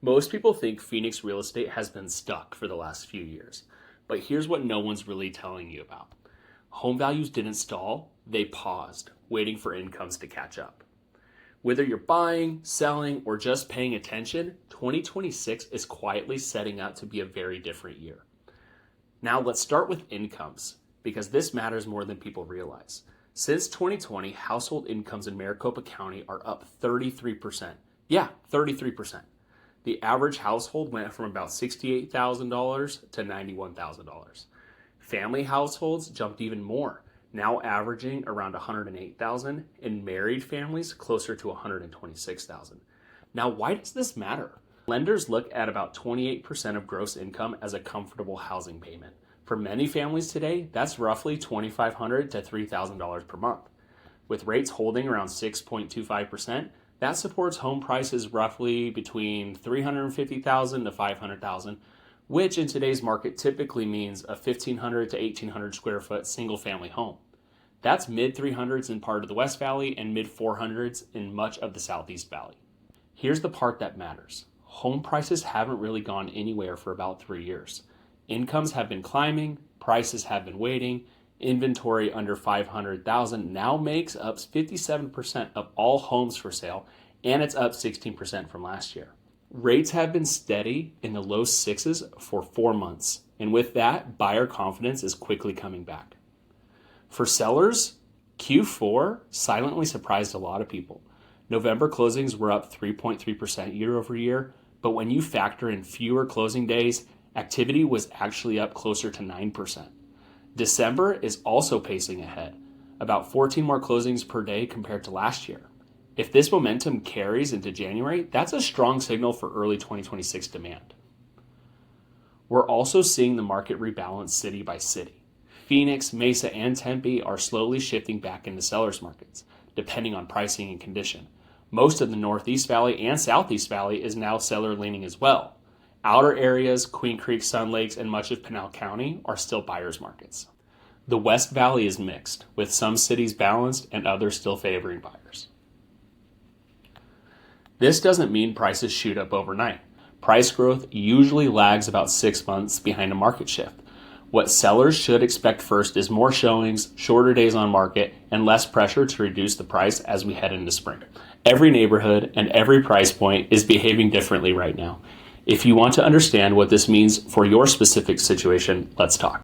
Most people think Phoenix real estate has been stuck for the last few years, but here's what no one's really telling you about. Home values didn't stall, they paused, waiting for incomes to catch up. Whether you're buying, selling, or just paying attention, 2026 is quietly setting up to be a very different year. Now let's start with incomes, because this matters more than people realize. Since 2020, household incomes in Maricopa County are up 33%. Yeah, 33%. The average household went from about $68,000 to $91,000. Family households jumped even more, now averaging around $108,000, and married families closer to $126,000. Now, why does this matter? Lenders look at about 28% of gross income as a comfortable housing payment. For many families today, that's roughly $2,500 to $3,000 per month. With rates holding around 6.25%, that supports home prices roughly between $350,000 to $500,000, which in today's market typically means a 1,500 to 1,800 square foot single family home. That's mid 300s in part of the West Valley and mid 400s in much of the Southeast Valley. Here's the part that matters. Home prices haven't really gone anywhere for about 3 years. Incomes have been climbing, prices have been waiting. Inventory under 500,000 now makes up 57% of all homes for sale, and it's up 16% from last year. Rates have been steady in the low sixes for 4 months, and with that, buyer confidence is quickly coming back. For sellers, Q4 silently surprised a lot of people. November closings were up 3.3% year over year, but when you factor in fewer closing days, activity was actually up closer to 9%. December is also pacing ahead, about 14 more closings per day compared to last year. If this momentum carries into January, that's a strong signal for early 2026 demand. We're also seeing the market rebalance city by city. Phoenix-Mesa, and Tempe are slowly shifting back into sellers markets, depending on pricing and condition. Most of the Northeast Valley and Southeast Valley is now seller leaning as well. Outer areas, Queen Creek, Sun Lakes, and much of Pinal County are still buyers markets. The West Valley is mixed, with some cities balanced and others still favoring buyers. This doesn't mean prices shoot up overnight. Price growth usually lags about 6 months behind a market shift. What sellers should expect first is more showings, shorter days on market, and less pressure to reduce the price as we head into spring. Every neighborhood and every price point is behaving differently right now. If you want to understand what this means for your specific situation, let's talk.